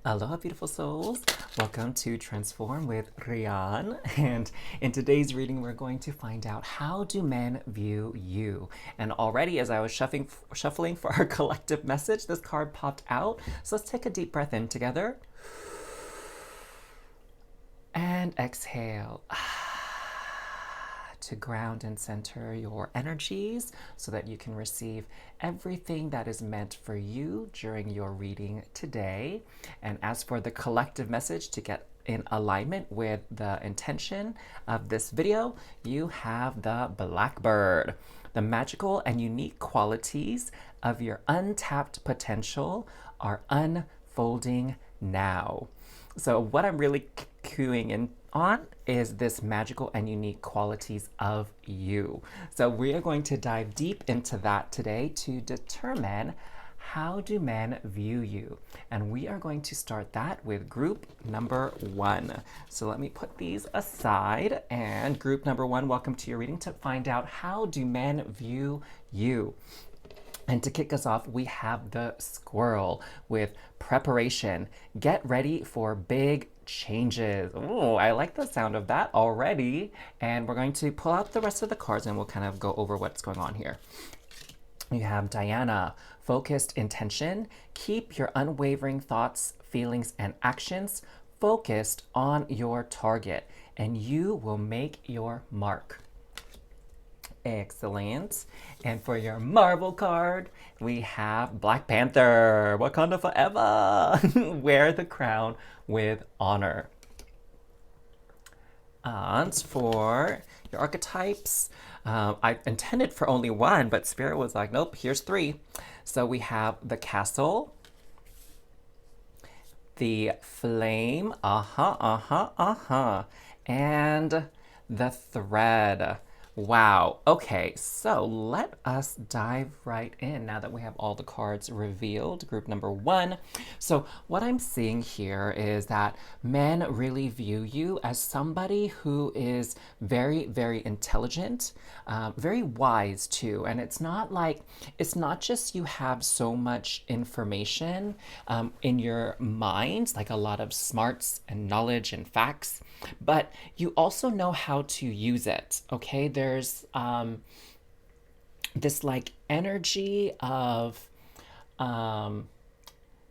Aloha, beautiful souls. Welcome to Transform with Rian. And in today's reading, we're going to find out how do men view you. And already, as I was shuffling for our collective message, this card popped out. So let's take a deep breath in together and exhale to ground and center your energies so that you can receive everything that is meant for you during your reading today. And as for the collective message to get in alignment with the intention of this video, you have the Blackbird. The magical and unique qualities of your untapped potential are unfolding now. So what I'm really cueing in on is this magical and unique qualities of you. So we are going to dive deep into that today to determine how do men view you. And we are going to start that with group number 1. So let me put these aside. And group number 1, welcome to your reading to find out how do men view you. And to kick us off, we have the squirrel with preparation. Get ready for big changes. Oh, I like the sound of that already. And we're going to pull out the rest of the cards and we'll kind of go over what's going on here. You have Diana, focused intention. Keep your unwavering thoughts, feelings, and actions focused on your target, and you will make your mark. Excellent. And for your Marvel card, we have Black Panther, Wakanda Forever. Wear the crown with honor. And for your archetypes, I intended for only one, but Spirit was like, nope, here's 3. So we have the castle, the flame, and the thread. Wow. Okay, so let us dive right in now that we have all the cards revealed. Group number 1. So what I'm seeing here is that men really view you as somebody who is very, very intelligent, very wise too. And it's not just you have so much information in your mind, like a lot of smarts and knowledge and facts, but you also know how to use it. Okay, there's this like energy of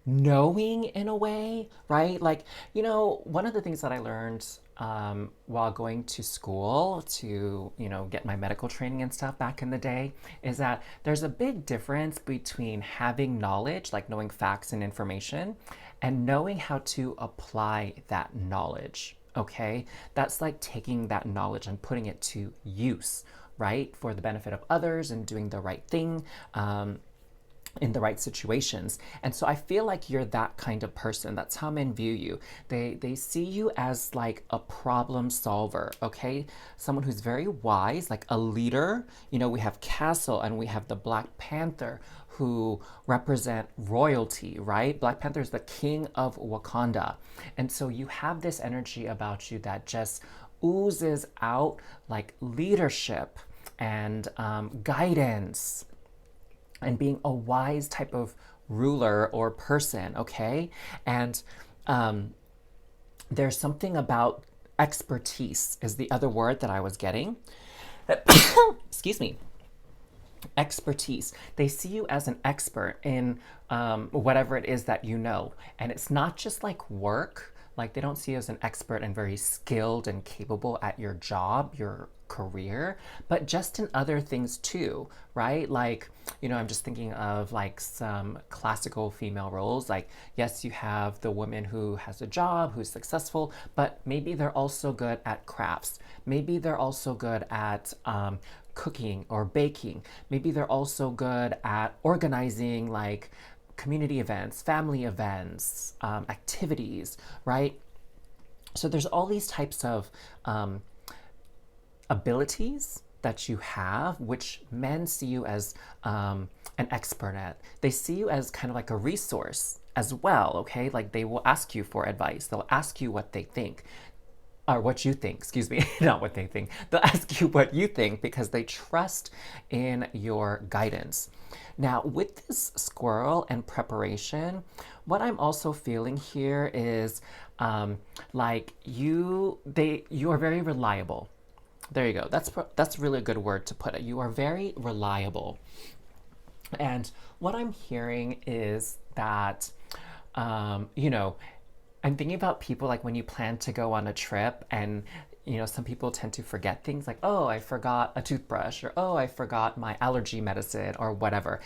knowing in a way, right? Like, one of the things that I learned while going to school to, get my medical training and stuff back in the day is that there's a big difference between having knowledge, like knowing facts and information, and knowing how to apply that knowledge. Okay, that's like taking that knowledge and putting it to use, right, for the benefit of others and doing the right thing in the right situations. And so I feel like you're that kind of person. That's how men view you. They see you as like a problem solver, okay? Someone who's very wise, like a leader. We have Castle and we have the Black Panther who represent royalty, right? Black Panther is the king of Wakanda. And so you have this energy about you that just oozes out like leadership and guidance and being a wise type of ruler or person, okay? And there's something about expertise is the other word that I was getting. Excuse me. Expertise. They see you as an expert in whatever it is that you know. And it's not just like work. Like they don't see you as an expert and very skilled and capable at your job, your career, but just in other things too, right? Like, I'm just thinking of like some classical female roles. Like, yes, you have the woman who has a job, who's successful, but maybe they're also good at crafts. Maybe they're also good at cooking or baking. Maybe they're also good at organizing like community events, family events, activities, right? So there's all these types of abilities that you have, which men see you as an expert at. They see you as kind of like a resource as well, okay? Like they will ask you for advice. They'll ask you what they think. or what you think, excuse me, not what they think. They'll ask you what you think because they trust in your guidance. Now, with this squirrel and preparation, what I'm also feeling here is like you are very reliable. There you go. That's really a good word to put it. You are very reliable. And what I'm hearing is that, you know, I'm thinking about people like when you plan to go on a trip and some people tend to forget things like, oh, I forgot a toothbrush, or oh, I forgot my allergy medicine, or whatever.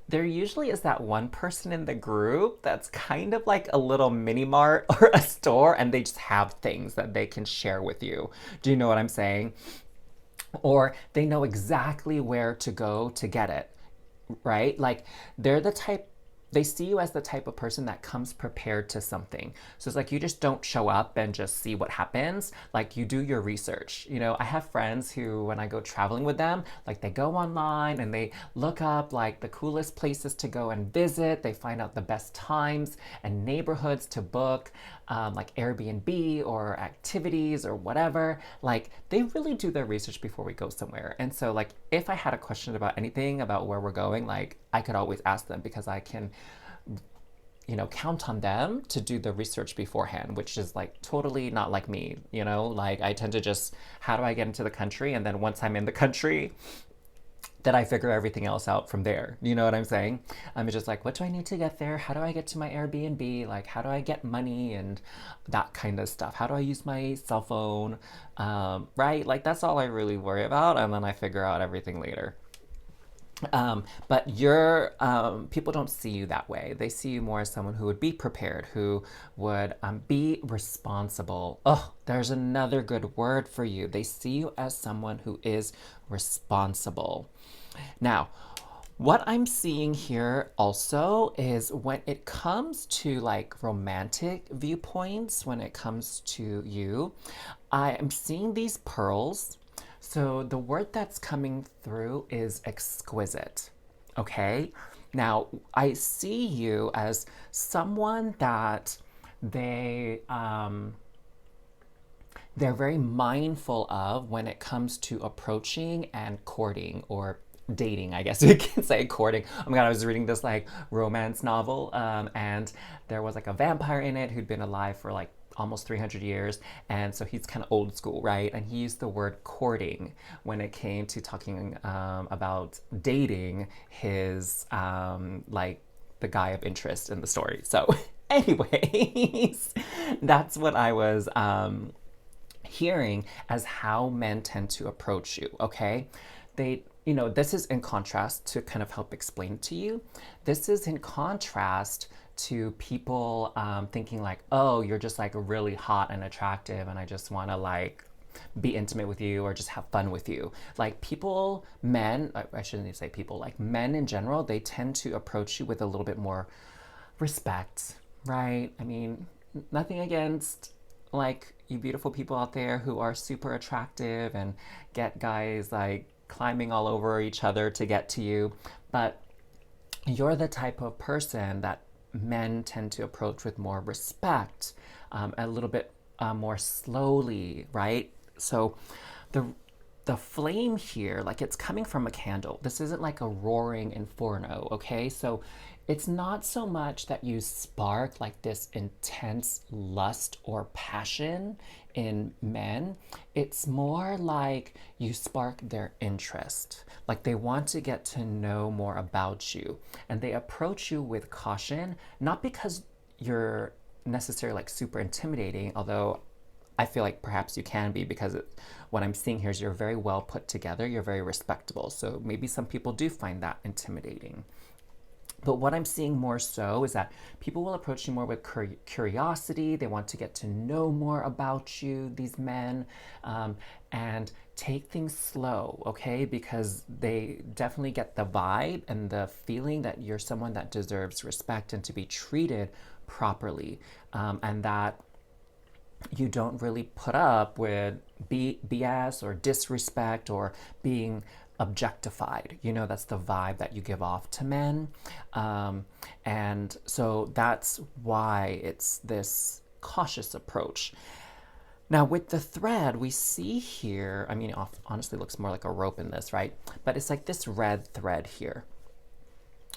There usually is that one person in the group that's kind of like a little mini mart or a store, and they just have things that they can share with you. Do you know what I'm saying? Or they know exactly where to go to get it, right? Like they're the type, they see you as the type of person that comes prepared to something. So it's like you just don't show up and just see what happens. Like you do your research. I have friends who, when I go traveling with them, like they go online and they look up like the coolest places to go and visit. They find out the best times and neighborhoods to book, like Airbnb or activities or whatever. Like they really do their research before we go somewhere. And so like if I had a question about anything about where we're going, like I could always ask them because I can count on them to do the research beforehand, which is like totally not like me, like I tend to just, how do I get into the country? And then once I'm in the country, then I figure everything else out from there. You know what I'm saying? I'm just like, what do I need to get there? How do I get to my Airbnb? Like, how do I get money and that kind of stuff? How do I use my cell phone? Right? Like, that's all I really worry about. And then I figure out everything later. But people don't see you that way. They see you more as someone who would be prepared, who would be responsible. Oh, there's another good word for you. They see you as someone who is responsible. Now, what I'm seeing here also is when it comes to like romantic viewpoints, when it comes to you, I am seeing these pearls. So the word that's coming through is exquisite. Okay? Now, I see you as someone that they they're very mindful of when it comes to approaching and courting, or dating, I guess we can say. Courting. Oh my god, I was reading this like romance novel, and there was like a vampire in it who'd been alive for like almost 300 years, and so he's kind of old school, right? And he used the word courting when it came to talking about dating his like the guy of interest in the story. So anyways, that's what I was hearing as how men tend to approach you. Okay, this is in contrast, to kind of help explain to you, this is in contrast to people thinking like, oh, you're just like really hot and attractive and I just want to like be intimate with you or just have fun with you. Like people, men, I shouldn't even say people, like men in general, they tend to approach you with a little bit more respect, right? I mean, nothing against like you beautiful people out there who are super attractive and get guys like climbing all over each other to get to you, but you're the type of person that men tend to approach with more respect, a little bit more slowly, right? So the flame here, like it's coming from a candle. This isn't like a roaring inferno, okay? So it's not so much that you spark like this intense lust or passion in men. It's more like you spark their interest. Like they want to get to know more about you. And they approach you with caution, not because you're necessarily like super intimidating, although I feel like perhaps you can be, because what I'm seeing here is you're very well put together, you're very respectable. So maybe some people do find that intimidating. But what I'm seeing more so is that people will approach you more with curiosity. They want to get to know more about you, these men, and take things slow, okay? Because they definitely get the vibe and the feeling that you're someone that deserves respect and to be treated properly, and that you don't really put up with BS or disrespect or being objectified. That's the vibe that you give off to men. And so that's why it's this cautious approach. Now with the thread, we see here, I mean, honestly looks more like a rope in this, right? But it's like this red thread here.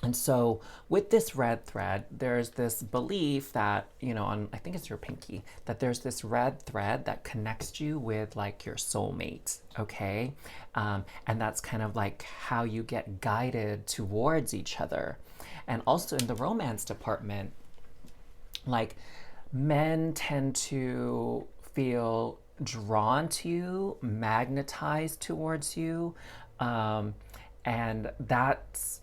And so with this red thread, there's this belief that, on, I think it's your pinky, that there's this red thread that connects you with like your soulmate, okay? And that's kind of like how you get guided towards each other. And also in the romance department, like men tend to feel drawn to you, magnetized towards you, and that's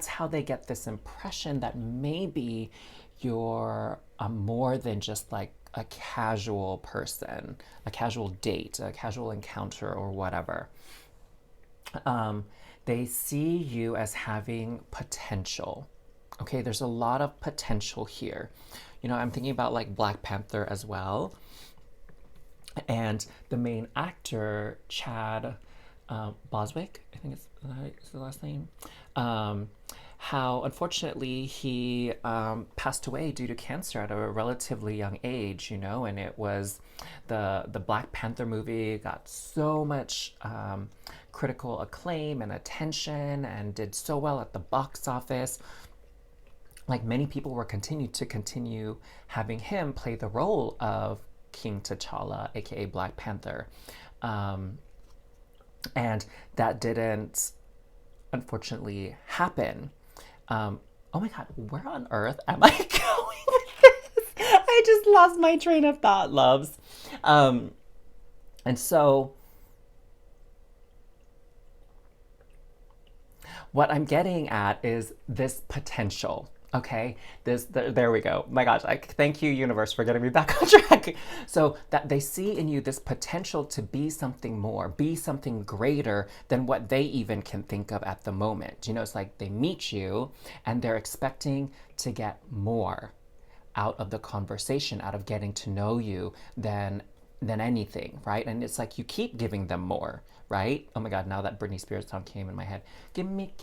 how they get this impression that maybe you're more than just like a casual person, a casual date, a casual encounter, or whatever. They see you as having potential. Okay, there's a lot of potential here. I'm thinking about like Black Panther as well. And the main actor, Chad Boswick, I think it's the last name, how unfortunately he passed away due to cancer at a relatively young age, and it was the Black Panther movie got so much critical acclaim and attention and did so well at the box office. Like many people were continue having him play the role of King T'Challa, aka Black Panther. And that didn't, unfortunately, happen. Oh my God, where on earth am I going with this? I just lost my train of thought, loves. And so, what I'm getting at is this potential. Okay, there we go. My gosh, thank you, universe, for getting me back on track. So that they see in you this potential to be something more, be something greater than what they even can think of at the moment. It's like they meet you and they're expecting to get more out of the conversation, out of getting to know you than anything, right? And it's like you keep giving them more, right? Oh my God, now that Britney Spears song came in my head. Give me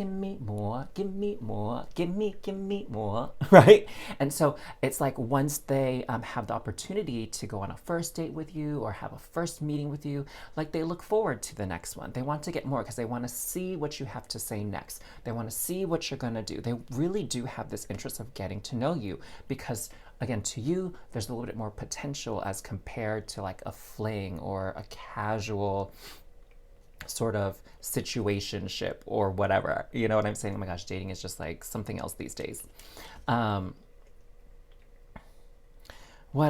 more, give me more, give me more, right? And so it's like once they have the opportunity to go on a first date with you or have a first meeting with you, like they look forward to the next one. They want to get more because they want to see what you have to say next. They want to see what you're going to do. They really do have this interest of getting to know you because again, to you, there's a little bit more potential as compared to like a fling or a casual sort of situationship or whatever. You know what I'm saying? Oh my gosh, dating is just like something else these days. What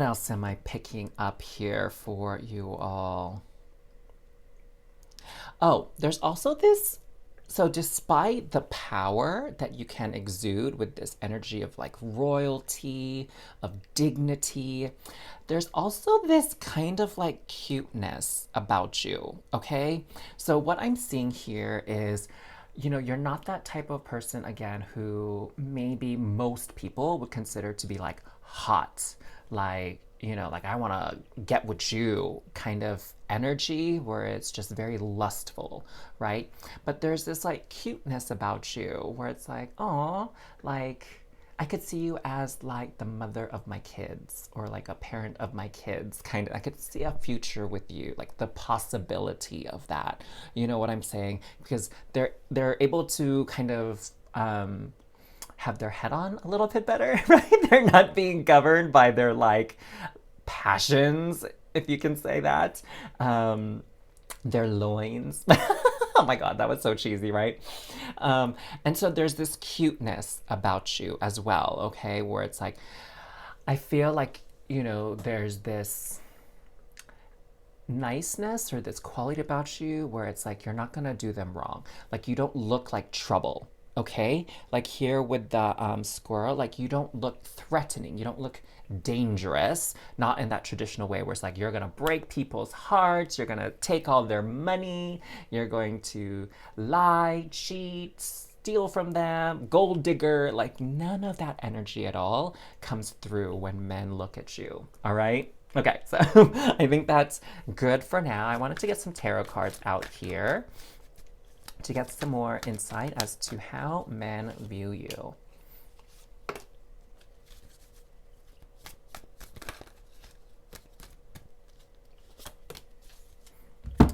else am I picking up here for you all? Oh, there's also this. So despite the power that you can exude with this energy of like royalty, of dignity, there's also this kind of like cuteness about you, okay? So what I'm seeing here is, you're not that type of person, again, who maybe most people would consider to be like hot, like, like I want to get with you kind of energy where it's just very lustful, right? But there's this like cuteness about you where it's like, oh, like I could see you as like the mother of my kids or like a parent of my kids, kind of. I could see a future with you, like the possibility of that. You know what I'm saying? Because they're able to kind of have their head on a little bit better, right? They're not being governed by their like passions, if you can say that. Their loins. Oh my God, that was so cheesy, right? And so there's this cuteness about you as well, okay? Where it's like, I feel like, there's this niceness or this quality about you where it's like you're not gonna do them wrong. Like you don't look like trouble, okay? Like here with the squirrel, like you don't look threatening, you don't look dangerous, not in that traditional way where it's like you're gonna break people's hearts, you're gonna take all their money, you're going to lie, cheat, steal from them, gold digger. Like none of that energy at all comes through when men look at you, all right? Okay, so I think that's good for now. I wanted to get some tarot cards out here to get some more insight as to how men view you.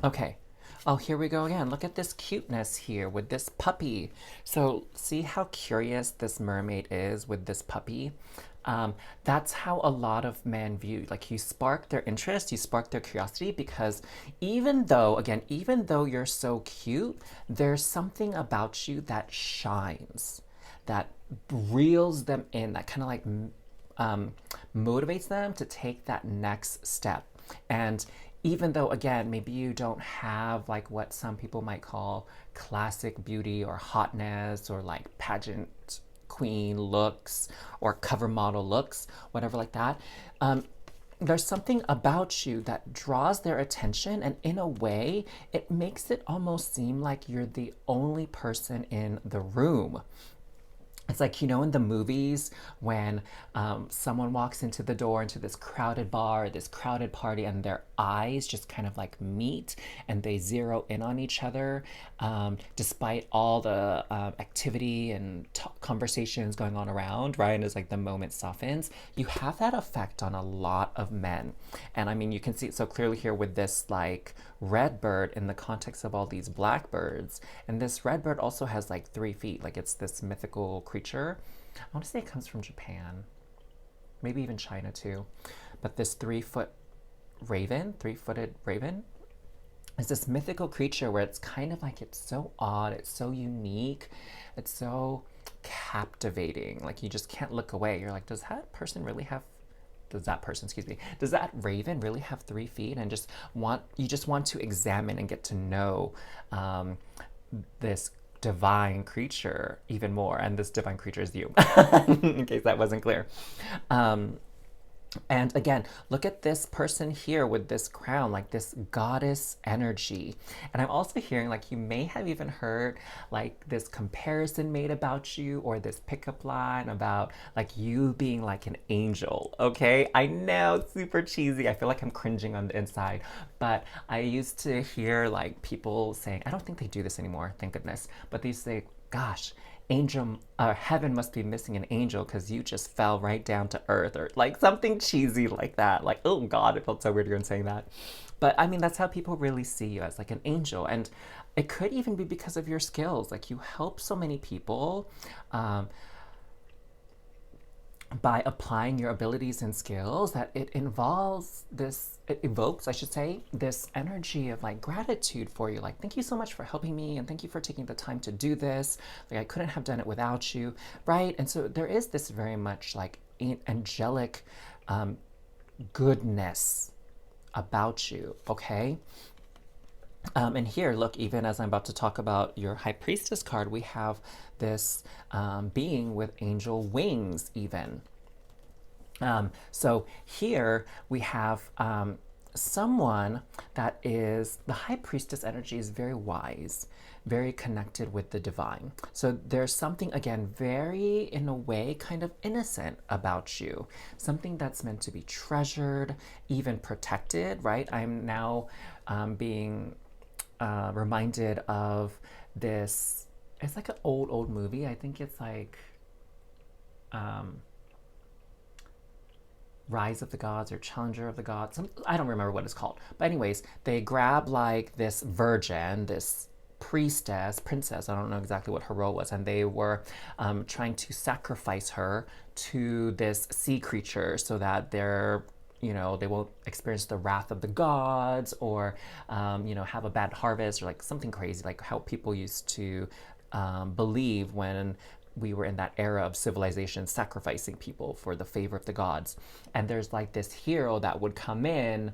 Okay. Oh, here we go again. Look at this cuteness here with this puppy. So, see how curious this mermaid is with this puppy? That's how a lot of men view. Like, you spark their interest, you spark their curiosity because even though, again, even though you're so cute, there's something about you that shines, that reels them in, that kind of like um, motivates them to take that next step. And even though, again, maybe you don't have like what some people might call classic beauty or hotness or like pageant queen looks or cover model looks, whatever like that, there's something about you that draws their attention, and in a way, it makes it almost seem like you're the only person in the room. It's like, in the movies when someone walks into the door into this crowded bar, this crowded party, and their eyes just kind of like meet and they zero in on each other, despite all the activity and conversations going on around, right? And it's like the moment softens. You have that effect on a lot of men. And I mean, you can see it so clearly here with this like red bird in the context of all these blackbirds. And this red bird also has like 3 feet, like it's this mythical creature. I want to say it comes from Japan, maybe even China too. But this 3-footed raven, is this mythical creature where it's kind of like it's so odd, it's so unique, it's so captivating. Like you just can't look away. You're like, does that person really have does that person, excuse me, does that raven really have 3 feet? And you just want to examine and get to know this divine creature even more. And this divine creature is you, in case that wasn't clear. And again, look at this person here with this crown, like this goddess energy. And I'm also hearing like you may have even heard like this comparison made about you, or this pickup line about like you being like an angel. Okay, I know, super cheesy. I feel like I'm cringing on the inside, but I used to hear like people saying, I don't think they do this anymore, thank goodness, but they say, gosh, angel, heaven must be missing an angel because you just fell right down to earth, or like something cheesy like that. Like, oh God, it felt so weird even saying that. But I mean, that's how people really see you, as like an angel. And it could even be because of your skills. Like, you help so many people. By applying your abilities and skills, that it evokes, I should say, this energy of like gratitude for you. Like, thank you so much for helping me, and thank you for taking the time to do this. Like, I couldn't have done it without you, right? And so there is this very much like angelic goodness about you, okay? And here, look, even as I'm about to talk about your High Priestess card, we have this being with angel wings, even. So here we have someone that is, the High Priestess energy is very wise, very connected with the divine. So there's something, again, very, in a way, kind of innocent about you. Something that's meant to be treasured, even protected, right? I'm now being reminded of this, it's like an old movie. I think it's like Rise of the Gods or Challenger of the Gods. I don't remember what it's called. But anyways, they grab like this virgin, this princess, I don't know exactly what her role was, and they were trying to sacrifice her to this sea creature so that they won't experience the wrath of the gods, or have a bad harvest, or like something crazy, like how people used to believe when we were in that era of civilization, sacrificing people for the favor of the gods. And there's like this hero that would come in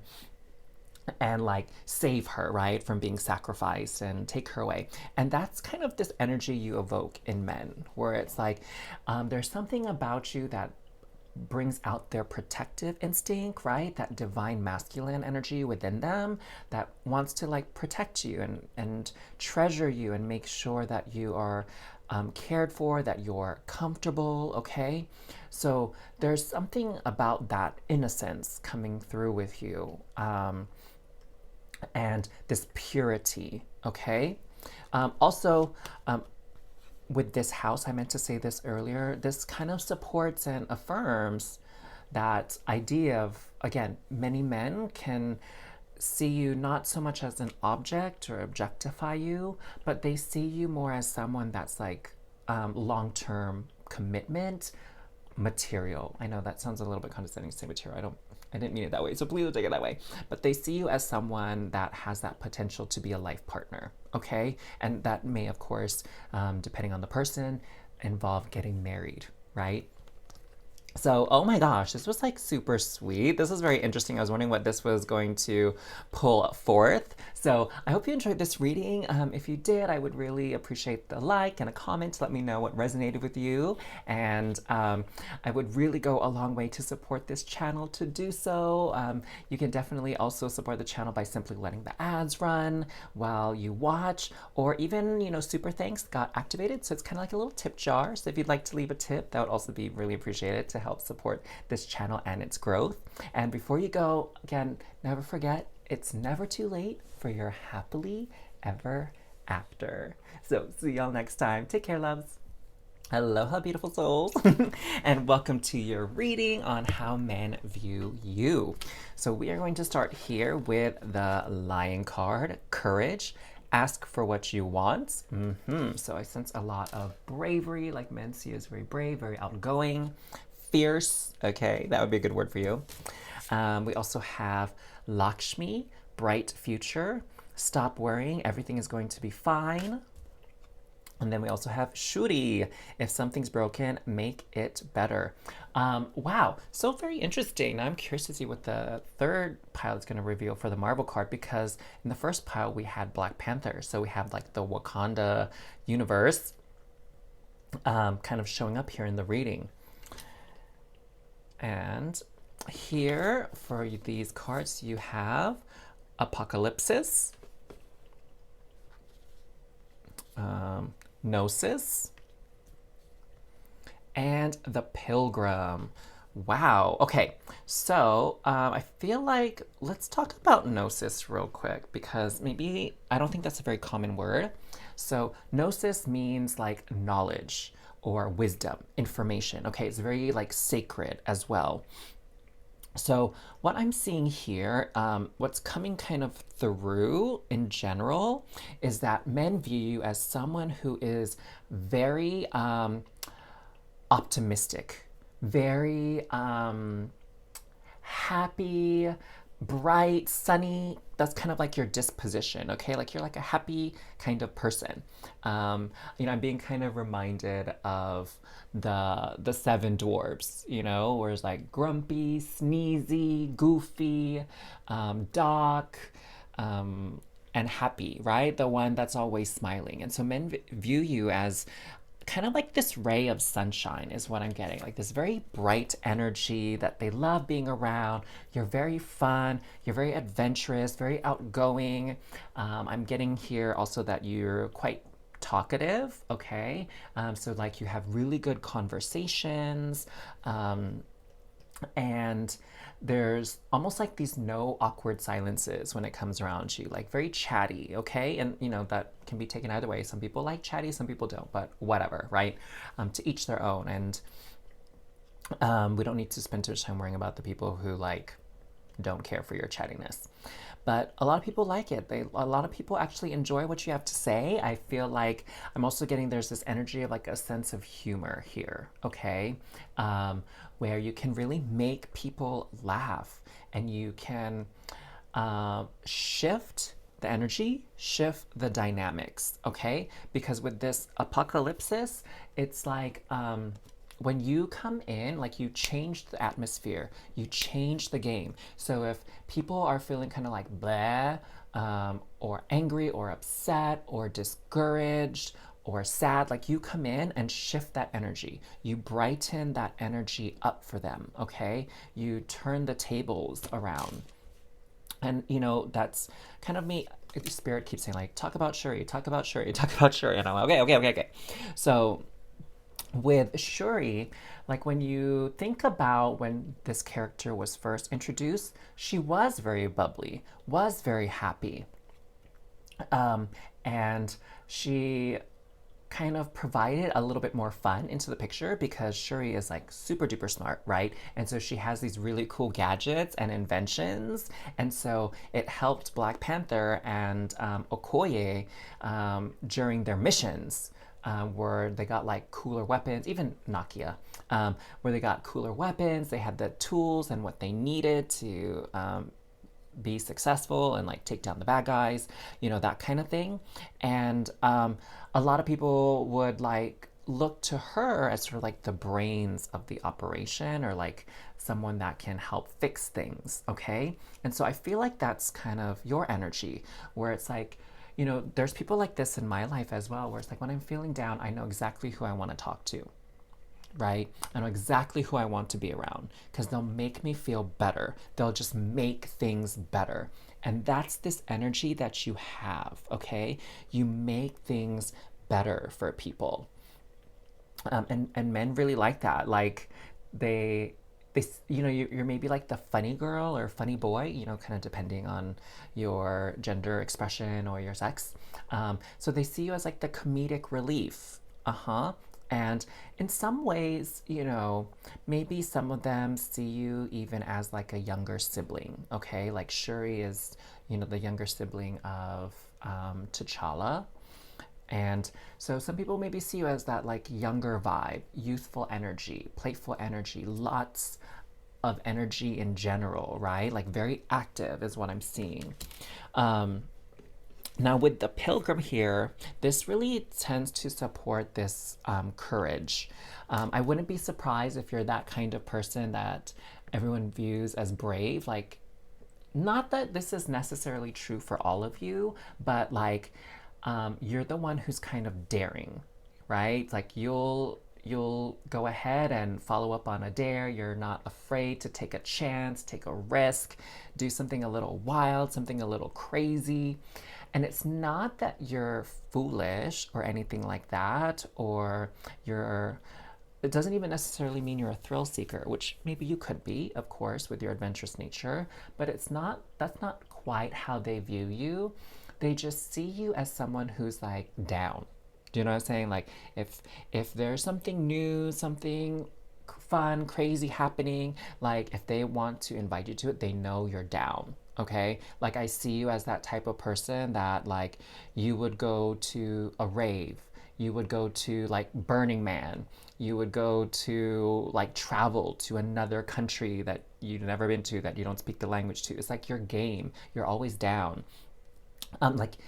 and like save her, right, from being sacrificed and take her away. And that's kind of this energy you evoke in men, where it's like there's something about you that brings out their protective instinct, right? That divine masculine energy within them that wants to like protect you and treasure you and make sure that you are cared for, that you're comfortable, okay? So there's something about that innocence coming through with you, and this purity, okay? Also, with this house, I meant to say this earlier, this kind of supports and affirms that idea of, again, many men can see you not so much as an object or objectify you, but they see you more as someone that's like long-term commitment material. I know that sounds a little bit condescending to say material. I didn't mean it that way, so please don't take it that way. But they see you as someone that has that potential to be a life partner, okay? And that may, of course, depending on the person, involve getting married, right? So, oh my gosh, this was like super sweet. This was very interesting. I was wondering what this was going to pull forth. So, I hope you enjoyed this reading. If you did, I would really appreciate the like and a comment to let me know what resonated with you. And I would really go a long way to support this channel to do so. You can definitely also support the channel by simply letting the ads run while you watch, or even, super thanks got activated. So, it's kind of like a little tip jar. So, if you'd like to leave a tip, that would also be really appreciated to help support this channel and its growth. And before you go, again, never forget, it's never too late for your happily ever after. So see y'all next time. Take care, loves. Aloha, beautiful souls. And welcome to your reading on how men view you. So we are going to start here with the Lion card, Courage. Ask for what you want. So I sense a lot of bravery, like men see as very brave, very outgoing, fierce. Okay, that would be a good word for you. We also have Lakshmi, bright future. Stop worrying, everything is going to be fine. And then we also have Shuri, if something's broken, make it better. Wow, so very interesting. Now I'm curious to see what the third pile is going to reveal for the Marvel card, because in the first pile we had Black Panther. So we have like the Wakanda universe kind of showing up here in the reading. And here for these cards you have Apocalypsis, Gnosis, and the Pilgrim. Wow. Okay. So I feel like let's talk about Gnosis real quick, because maybe I don't think that's a very common word. So Gnosis means like knowledge or wisdom, information. Okay. It's very like sacred as well. So what I'm seeing here, what's coming kind of through in general, is that men view you as someone who is very optimistic, very happy, bright, sunny. That's kind of like your disposition, okay? Like you're like a happy kind of person. I'm being kind of reminded of the seven dwarves, where it's like grumpy, sneezy, goofy, dark, and happy, right? The one that's always smiling. And so men view you as kind of like this ray of sunshine is what I'm getting, like this very bright energy that they love being around. You're very fun, you're very adventurous, very outgoing. I'm getting here also that you're quite talkative, okay? So like you have really good conversations, and there's almost like these no awkward silences when it comes around you, like very chatty, okay? And that can be taken either way. Some people like chatty, some people don't, but whatever, right? To each their own. And we don't need to spend too much time worrying about the people who like don't care for your chattiness. But a lot of people like it. A lot of people actually enjoy what you have to say. I feel like I'm also getting there's this energy of like a sense of humor here, okay? Where you can really make people laugh, and you can shift the energy, shift the dynamics, okay? Because with this apocalypsis, it's like when you come in, like you change the atmosphere, you change the game. So if people are feeling kind of like bleh, or angry or upset or discouraged or sad, like you come in and shift that energy. You brighten that energy up for them, okay? You turn the tables around. And that's kind of me. Spirit keeps saying like, talk about Shuri, talk about Shuri, talk about Shuri. And I'm like, okay. So with Shuri, like when you think about when this character was first introduced, she was very bubbly, was very happy. And she kind of provided a little bit more fun into the picture because Shuri is like super duper smart, right? And so she has these really cool gadgets and inventions. And so it helped Black Panther and Okoye during their missions. Where they got like cooler weapons, even Nakia, where they got cooler weapons, they had the tools and what they needed to be successful and like take down the bad guys, that kind of thing. And a lot of people would like look to her as sort of like the brains of the operation or like someone that can help fix things, okay? And so I feel like that's kind of your energy where it's like, there's people like this in my life as well, where it's like when I'm feeling down, I know exactly who I want to talk to, right? I know exactly who I want to be around because they'll make me feel better. They'll just make things better. And that's this energy that you have, okay? You make things better for people. And men really like that. Like they you're maybe like the funny girl or funny boy, kind of depending on your gender expression or your sex. So they see you as like the comedic relief. Uh-huh. And in some ways, maybe some of them see you even as like a younger sibling, okay? Like Shuri is, the younger sibling of T'Challa. And so some people maybe see you as that like younger vibe, youthful energy, playful energy, lots of energy in general, right? Like very active is what I'm seeing. Um, Now, with the pilgrim here, this really tends to support this courage. I wouldn't be surprised if you're that kind of person that everyone views as brave. Like, not that this is necessarily true for all of you, but like, you're the one who's kind of daring, right? Like, you'll go ahead and follow up on a dare. You're not afraid to take a chance, take a risk, do something a little wild, something a little crazy. And it's not that you're foolish or anything like that, or it doesn't even necessarily mean you're a thrill seeker, which maybe you could be, of course, with your adventurous nature, but that's not quite how they view you. They just see you as someone who's like down. Do you know what I'm saying? Like if there's something new, something fun, crazy happening, like if they want to invite you to it, they know you're down. Okay? Like I see you as that type of person that like you would go to a rave, you would go to like Burning Man, you would go to like travel to another country that you've never been to that you don't speak the language to. It's like your game. You're always down. Like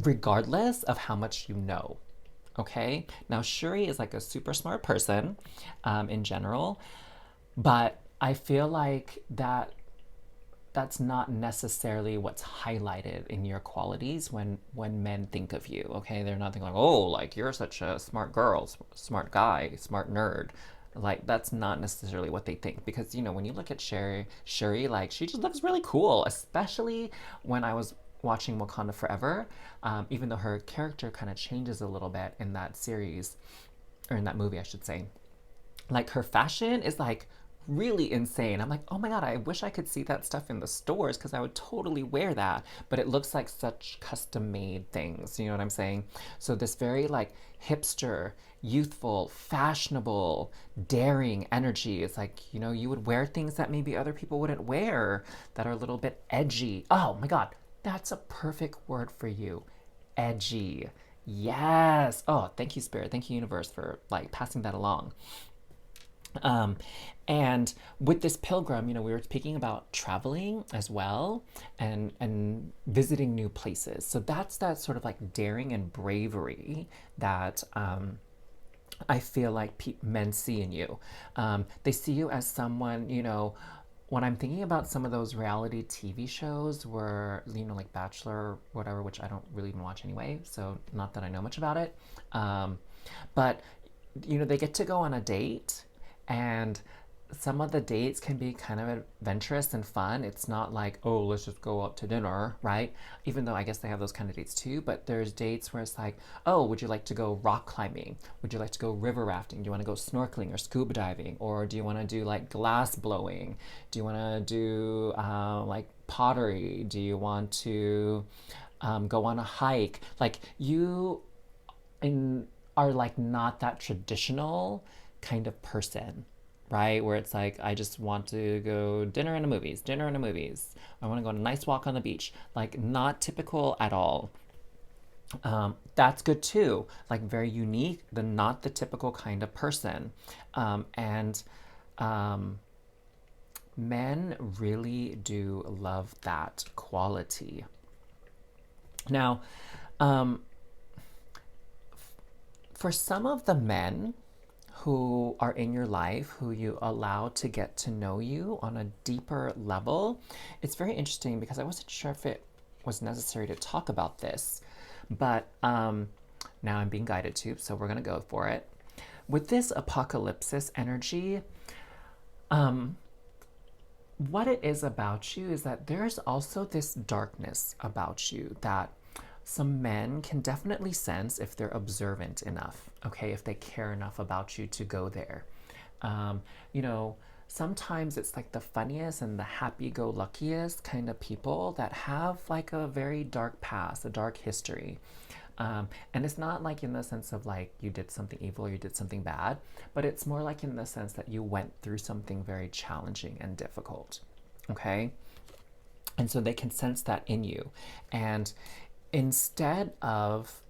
regardless of how much you know. Okay? Now, Shuri is like a super smart person in general, but I feel like that's not necessarily what's highlighted in your qualities when men think of you. Okay? They're not thinking like, oh, like you're such a smart girl, smart guy, smart nerd. Like that's not necessarily what they think because when you look at Shuri, like she just looks really cool, especially when I was watching Wakanda Forever, even though her character kind of changes a little bit in that series, or in that movie, I should say. Like her fashion is like really insane. I'm like, oh my god, I wish I could see that stuff in the stores because I would totally wear that. But it looks like such custom made things. You know what I'm saying? So this very like hipster, youthful, fashionable, daring energy. It's like, you would wear things that maybe other people wouldn't wear that are a little bit edgy. Oh my god, that's a perfect word for you. Edgy. Yes. Oh, thank you, Spirit. Thank you, Universe, for like passing that along. Um, and with this pilgrim, we were speaking about traveling as well and visiting new places. So that's that sort of like daring and bravery that I feel like men see in you. They see you as someone, when I'm thinking about some of those reality TV shows where, like Bachelor or whatever, which I don't really even watch anyway, so not that I know much about it. But, they get to go on a date and some of the dates can be kind of adventurous and fun. It's not like, oh, let's just go out to dinner, right? Even though I guess they have those kind of dates too, but there's dates where it's like, oh, would you like to go rock climbing? Would you like to go river rafting? Do you want to go snorkeling or scuba diving? Or do you want to do like glass blowing? Do you want to do like pottery? Do you want to go on a hike? Like you, in are like not that traditional kind of person, right? Where it's like, I just want to go dinner and the movies, dinner and the movies. I want to go on a nice walk on the beach. Like, not typical at all. That's good too. Like, very unique, the not the typical kind of person. And men really do love that quality. Now, for some of the men who are in your life, who you allow to get to know you on a deeper level, it's very interesting because I wasn't sure if it was necessary to talk about this, but now I'm being guided to, so we're going to go for it. With this apocalypsis energy, what it is about you is that there's also this darkness about you that some men can definitely sense if they're observant enough, okay, if they care enough about you to go there. You know, sometimes it's like the funniest and the happy-go-luckiest kind of people that have like a very dark past, a dark history. And it's not like in the sense of like you did something evil or you did something bad, but it's more like in the sense that you went through something very challenging and difficult, okay? And so they can sense that in you. And instead of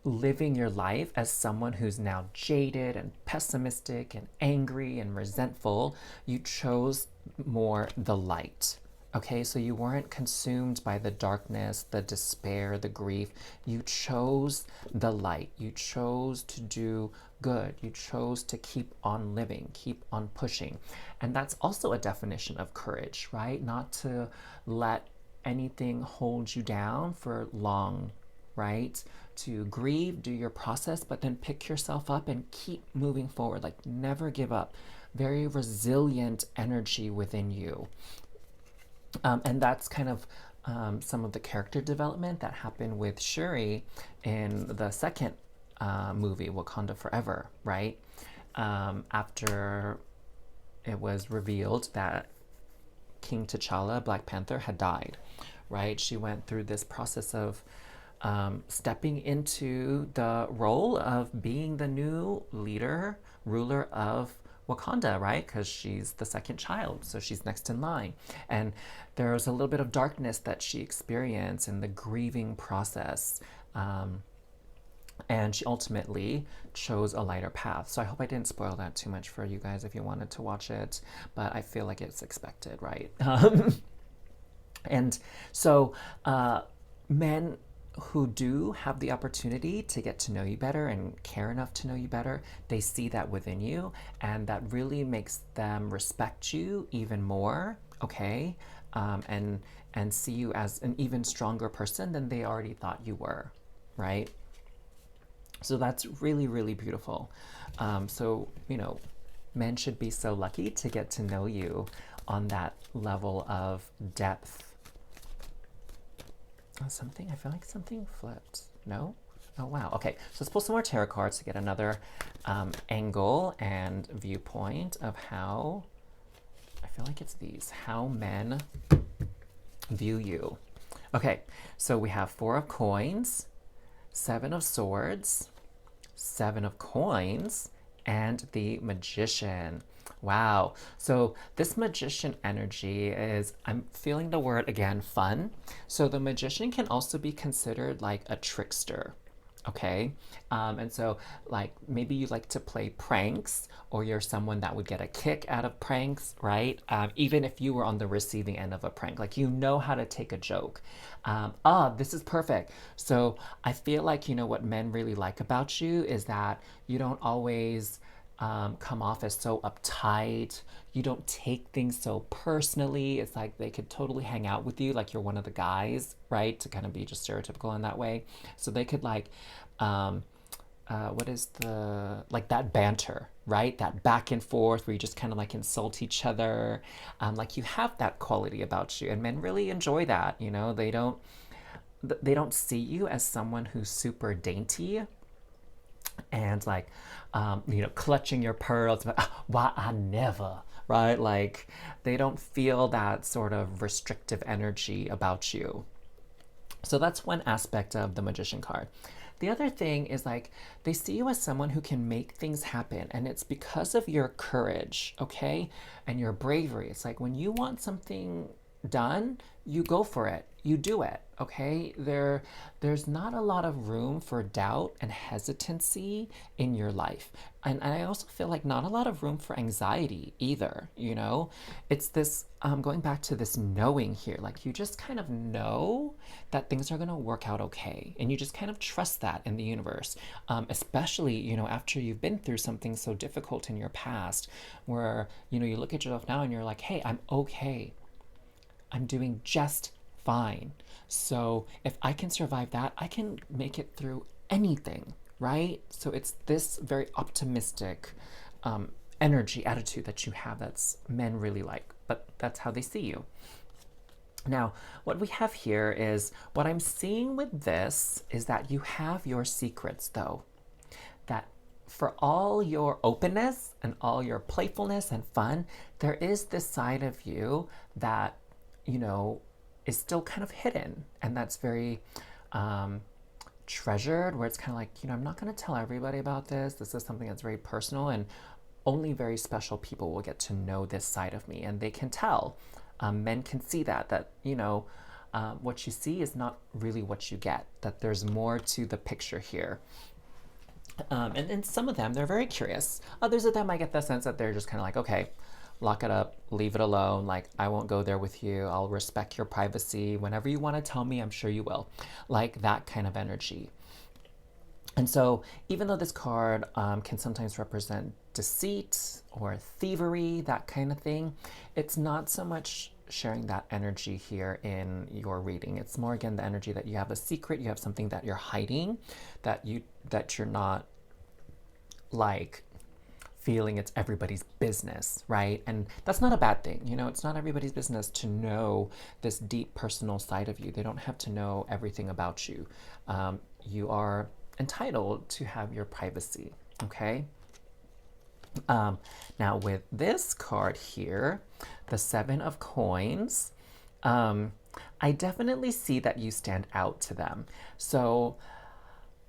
living your life as someone who's now jaded and pessimistic and angry and resentful, you chose more the light. Okay, so you weren't consumed by the darkness, the despair, the grief. You chose the light. You chose to do good. You chose to keep on living, keep on pushing. And that's also a definition of courage, right? Not to let anything hold you down for long, right? To grieve, do your process, but then pick yourself up and keep moving forward. Like, never give up. Very resilient energy within you. And that's kind of some of the character development that happened with Shuri in the second movie, Wakanda Forever, right? After it was revealed that King T'Challa, Black Panther, had died, right? She went through this process of stepping into the role of being the new leader, ruler of Wakanda, right? Because she's the second child, so she's next in line. And there was a little bit of darkness that she experienced in the grieving process. And she ultimately chose a lighter path. So I hope I didn't spoil that too much for you guys if you wanted to watch it, but I feel like it's expected, right? And so men who do have the opportunity to get to know you better and care enough to know you better, they see that within you, and that really makes them respect you even more, okay? And see you as an even stronger person than they already thought you were, right? So that's really, really beautiful. So, you know, men should be so lucky to get to know you on that level of depth. I feel like something flipped. No? Oh, wow. Okay, so let's pull some more tarot cards to get another angle and viewpoint of how, I feel like it's these, how men view you. Okay, so we have 4 of coins, 7 of swords, 7 of coins, and the magician. Wow. So this magician energy is, I'm feeling the word again, fun. So the magician can also be considered like a trickster. Okay. And so like maybe you like to play pranks, or you're someone that would get a kick out of pranks, right? Even if you were on the receiving end of a prank, like you know how to take a joke. This is perfect. So I feel like, you know, what men really like about you is that you don't always come off as so uptight. You don't take things so personally. It's like they could totally hang out with you like you're one of the guys, right? To kind of be just stereotypical in that way. So they could like, what is the, like that banter, right? That back and forth where you just kind of like insult each other. Like you have that quality about you, and men really enjoy that. You know, they don't see you as someone who's super dainty and like, you know, clutching your pearls, but why I never, right? Like they don't feel that sort of restrictive energy about you. So that's one aspect of the magician card. The other thing is like they see you as someone who can make things happen, and it's because of your courage, okay? And your bravery. It's like when you want something done, you go for it. You do it, okay? There's not a lot of room for doubt and hesitancy in your life. And I also feel like not a lot of room for anxiety either, you know? It's this going back to this knowing here, like you just kind of know that things are going to work out okay, and you just kind of trust that in the universe, especially, you know, after you've been through something so difficult in your past, where, you know, you look at yourself now and you're like, hey, I'm okay. I'm doing just fine. So if I can survive that, I can make it through anything, right? So it's this very optimistic energy, attitude that you have that's men really like, but that's how they see you. Now, what we have here is what I'm seeing with this is that you have your secrets, though. That for all your openness and all your playfulness and fun, there is this side of you that, you know, is still kind of hidden, and that's very treasured, where it's kind of like, you know, I'm not going to tell everybody about this. This is something that's very personal, and only very special people will get to know this side of me, and they can tell. Men can see that, you know, what you see is not really what you get, that there's more to the picture here. And some of them, they're very curious. Others of them, I get the sense that they're just kind of like, okay, lock it up, leave it alone. Like, I won't go there with you. I'll respect your privacy. Whenever you want to tell me, I'm sure you will. Like that kind of energy. And so, even though this card can sometimes represent deceit or thievery, that kind of thing, it's not so much sharing that energy here in your reading. It's more, again, the energy that you have a secret, you have something that you're hiding, that you're not like feeling it's everybody's business, right? And that's not a bad thing. You know, it's not everybody's business to know this deep personal side of you. They don't have to know everything about you. You are entitled to have your privacy, okay? Now with this card here, the Seven of Coins, I definitely see that you stand out to them. So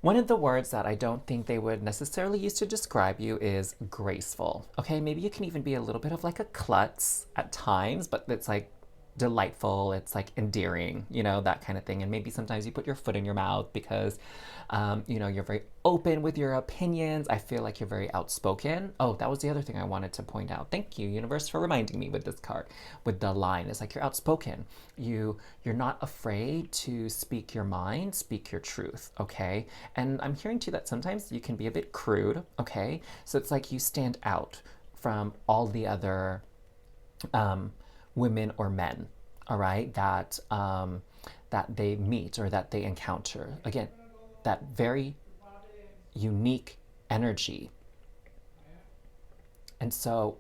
one of the words that I don't think they would necessarily use to describe you is graceful. Okay, maybe you can even be a little bit of like a klutz at times, but it's like delightful, it's like endearing, you know, that kind of thing. And maybe sometimes you put your foot in your mouth because, you know, you're very open with your opinions. I feel like you're very outspoken. Oh, that was the other thing I wanted to point out. Thank you, universe, for reminding me with this card, with the line. It's like you're outspoken. You're not afraid to speak your mind, speak your truth, okay? And I'm hearing too that sometimes you can be a bit crude, okay? So it's like you stand out from all the other women or men, all right, that they meet or that they encounter. Again, that very unique energy. And so,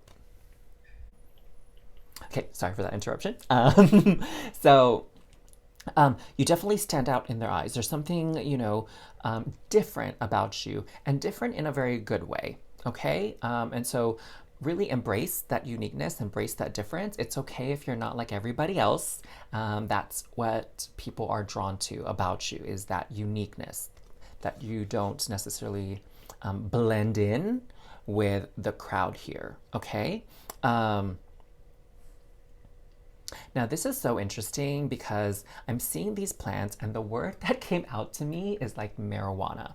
okay, sorry for that interruption. So you definitely stand out in their eyes. There's something, you know, different about you, and different in a very good way, okay? And so really embrace that uniqueness, embrace that difference. It's okay if you're not like everybody else. That's what people are drawn to about you, is that uniqueness, that you don't necessarily blend in with the crowd here, okay? Now, this is so interesting because I'm seeing these plants, and the word that came out to me is like marijuana.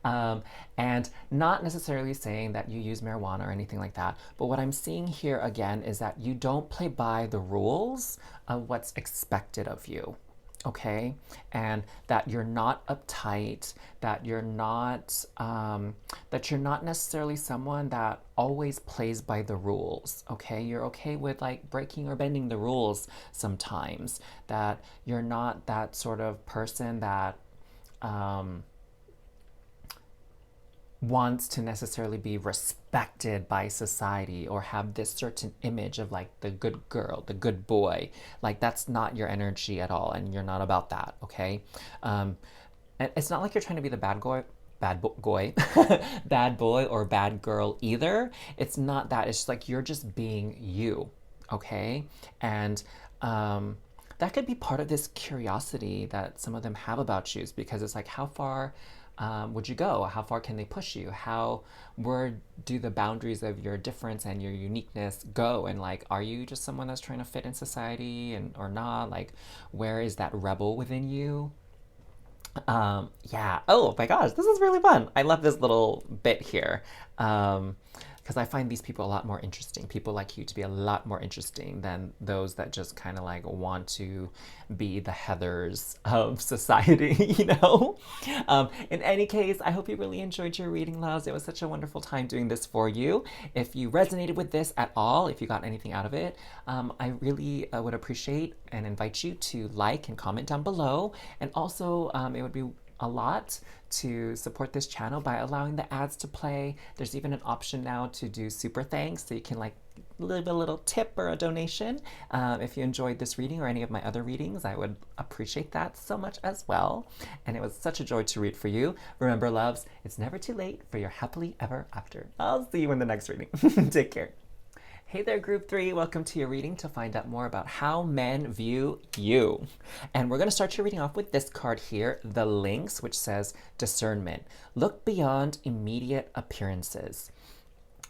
And not necessarily saying that you use marijuana or anything like that, but what I'm seeing here again is that you don't play by the rules of what's expected of you, okay? And that you're not uptight, that you're not necessarily someone that always plays by the rules, okay? You're okay with like breaking or bending the rules sometimes, that you're not that sort of person that wants to necessarily be respected by society or have this certain image of like the good girl, the good boy. Like, that's not your energy at all, and you're not about that, okay? And it's not like you're trying to be the bad boy, bad boy or bad girl either. It's not that. It's just like you're just being you, okay? And that could be part of this curiosity that some of them have about you, is because it's like, how far would you go? How far can they push you? Where do the boundaries of your difference and your uniqueness go? And like, are you just someone that's trying to fit in society and or not? Like, where is that rebel within you? Yeah. Oh my gosh, this is really fun. I love this little bit here. Because I find these people a lot more interesting. People like you to be a lot more interesting than those that just kind of like want to be the Heathers of society, you know? In any case, I hope you really enjoyed your reading, loves. It was such a wonderful time doing this for you. If you resonated with this at all, if you got anything out of it, I really would appreciate and invite you to like and comment down below. And also, it would be a lot to support this channel by allowing the ads to play. There's even an option now to do super thanks, so you can like leave a little tip or a donation. If you enjoyed this reading or any of my other readings, I would appreciate that so much as well. And it was such a joy to read for you. Remember, loves, it's never too late for your happily ever after. I'll see you in the next reading. Take care. Hey there, Group 3. Welcome to your reading to find out more about how men view you. And we're going to start your reading off with this card here, the Lynx, which says discernment. Look beyond immediate appearances.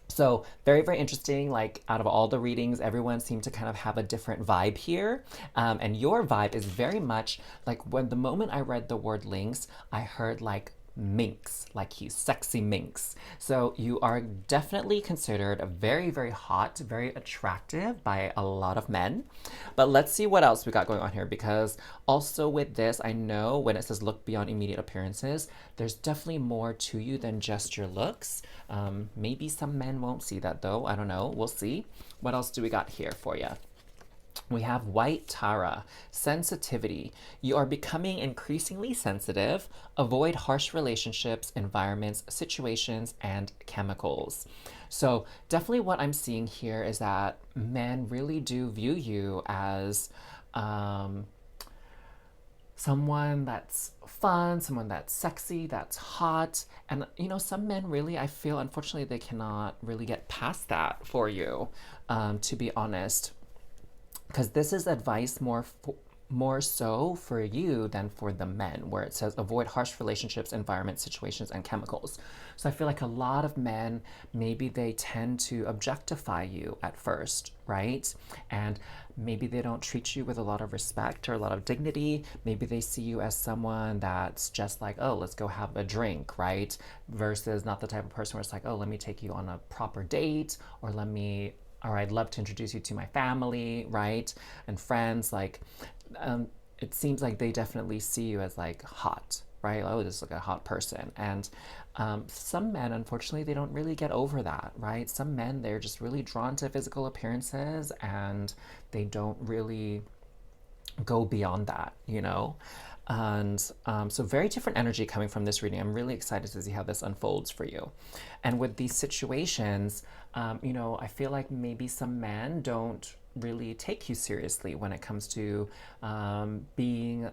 So very, very interesting. Like out of all the readings, everyone seemed to kind of have a different vibe here. And your vibe is very much like when the moment I read the word lynx, I heard like minx, like he's sexy minx. So you are definitely considered a very, very hot, very attractive by a lot of men. But let's see what else we got going on here, because also with this, I know when it says look beyond immediate appearances, there's definitely more to you than just your looks. Maybe some men won't see that though. I don't know. We'll see. What else do we got here for you? We have White Tara, sensitivity. You are becoming increasingly sensitive. Avoid harsh relationships, environments, situations, and chemicals. So definitely what I'm seeing here is that men really do view you as someone that's fun, someone that's sexy, that's hot. And, you know, some men really, I feel, unfortunately, they cannot really get past that for you, to be honest. Because this is advice more so for you than for the men, where it says avoid harsh relationships, environments, situations, and chemicals. So I feel like a lot of men, maybe they tend to objectify you at first, right? And maybe they don't treat you with a lot of respect or a lot of dignity. Maybe they see you as someone that's just like, oh, let's go have a drink, right? Versus not the type of person where it's like, oh, let me take you on a proper date, or I'd love to introduce you to my family, right? And friends, like, it seems like they definitely see you as like hot, right? Oh, this is like a hot person. And some men, unfortunately, they don't really get over that, right? Some men, they're just really drawn to physical appearances and they don't really go beyond that, you know? And so very different energy coming from this reading. I'm really excited to see how this unfolds for you. And with these situations, you know, I feel like maybe some men don't really take you seriously when it comes to being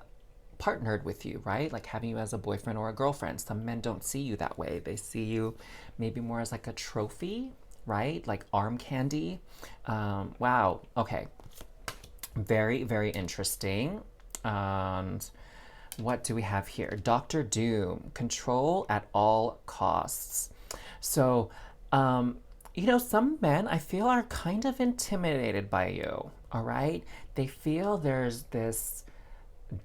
partnered with you, right? Like having you as a boyfriend or a girlfriend. Some men don't see you that way. They see you maybe more as like a trophy, right? Like arm candy. Wow. Okay. Very, very interesting. And what do we have here? Dr. Doom, control at all costs. So, you know, some men I feel are kind of intimidated by you, all right? They feel there's this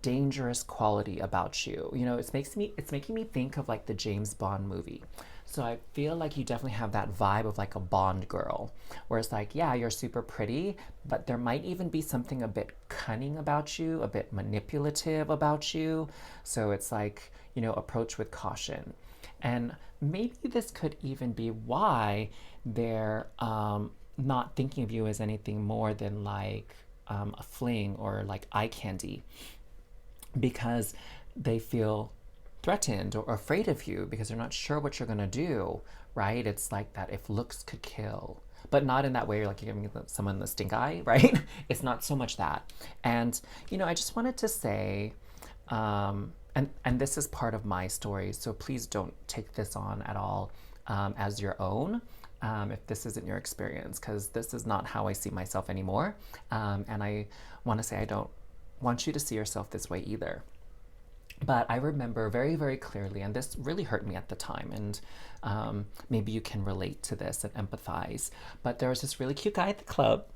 dangerous quality about you. You know, it's making me think of like the James Bond movie. So I feel like you definitely have that vibe of like a Bond girl, where it's like, yeah, you're super pretty, but there might even be something a bit cunning about you, a bit manipulative about you. So it's like, you know, approach with caution. And maybe this could even be why they're not thinking of you as anything more than like a fling or like eye candy, because they feel threatened or afraid of you because they're not sure what you're going to do, right? It's like that if looks could kill, but not in that way. You're like you're giving someone the stink eye, right? It's not so much that. And, you know, I just wanted to say, and this is part of my story, so please don't take this on at all as your own. If this isn't your experience, because this is not how I see myself anymore. And I want to say I don't want you to see yourself this way either. But I remember very, very clearly, and this really hurt me at the time, and maybe you can relate to this and empathize. But there was this really cute guy at the club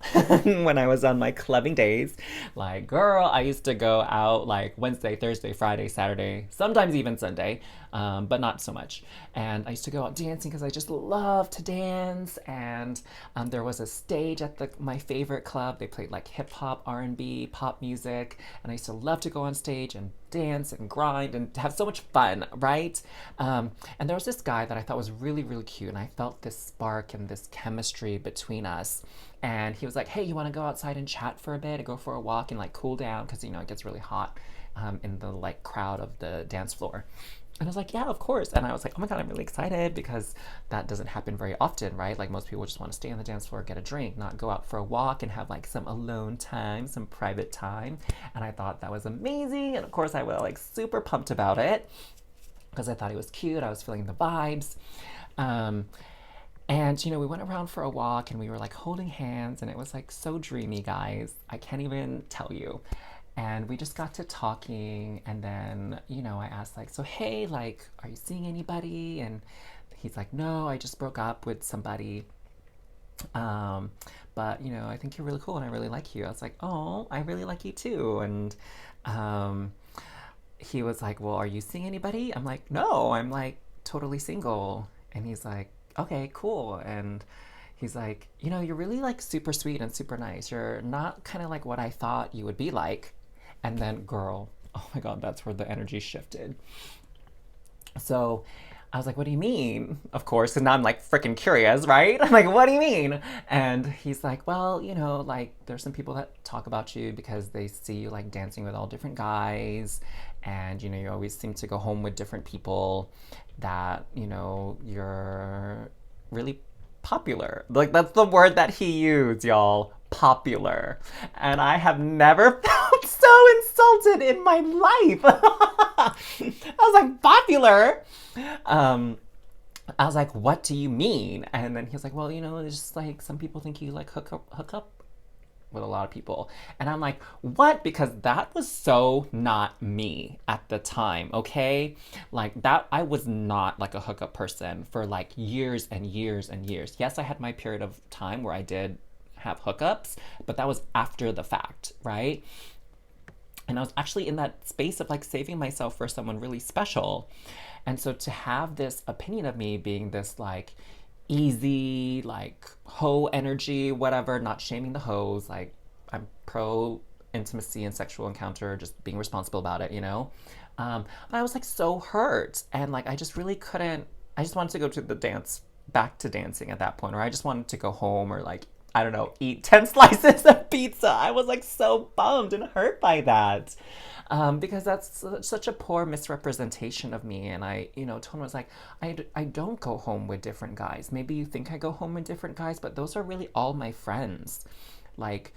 when I was on my clubbing days. Like, girl, I used to go out like Wednesday, Thursday, Friday, Saturday, sometimes even Sunday, but not so much. And I used to go out dancing because I just love to dance. And there was a stage at my favorite club. They played like hip hop, R&B, pop music, and I used to love to go on stage and dance and grind and have so much fun, right? And there was this guy that I thought was really, really cute, and I felt this spark and this chemistry between us. And he was like, "Hey, you want to go outside and chat for a bit, and go for a walk and like cool down because it gets really hot in the like crowd of the dance floor." And I was like, "Yeah, of course." And I was like, "Oh my God, I'm really excited because that doesn't happen very often, right? Like most people just want to stay on the dance floor, get a drink, not go out for a walk and have like some alone time, some private time." And I thought that was amazing. And of course, I was like super pumped about it because I thought he was cute. I was feeling the vibes. Um, and, we went around for a walk and we were like holding hands and it was like so dreamy, guys. I can't even tell you. And we just got to talking. And then, I asked, like, "So, hey, like, are you seeing anybody?" And he's like, "No, I just broke up with somebody. Um, but, I think you're really cool and I really like you." I was like, "Oh, I really like you too." And um, he was like, "Well, are you seeing anybody?" I'm like, "No, I'm like totally single." And he's like, "Okay, cool." And he's like, "You're really like super sweet and super nice. You're not kind of like what I thought you would be like." And then, girl, oh my God, that's where the energy shifted. So I was like, "What do you mean?" Of course, and now I'm like freaking curious, right? I'm like, "What do you mean?" And he's like, "Well, like there's some people that talk about you because they see you like dancing with all different guys, and you always seem to go home with different people. That you're really popular." Like that's the word that he used, y'all. Popular. And I have never felt so insulted in my life. I was like, "Popular?" Um, I was like, "What do you mean?" And then he was like, "Well, it's just like some people think you like hook up with a lot of people." And I'm like, "What?" Because that was so not me at the time, okay? Like that I was not like a hookup person for like years and years and years. Yes, I had my period of time where I did have hookups, but that was after the fact, right? And I was actually in that space of like saving myself for someone really special. And so to have this opinion of me being this like easy, like hoe energy, whatever, not shaming the hoes, like I'm pro intimacy and sexual encounter, just being responsible about it. But I was like so hurt. And like I just really couldn't, I just wanted to go to the dance, back to dancing at that point, or I just wanted to go home or like I don't know, eat 10 slices of pizza. I was like so bummed and hurt by that. Because that's such a poor misrepresentation of me. And Tone was like, I don't go home with different guys. Maybe you think I go home with different guys, but those are really all my friends. Like,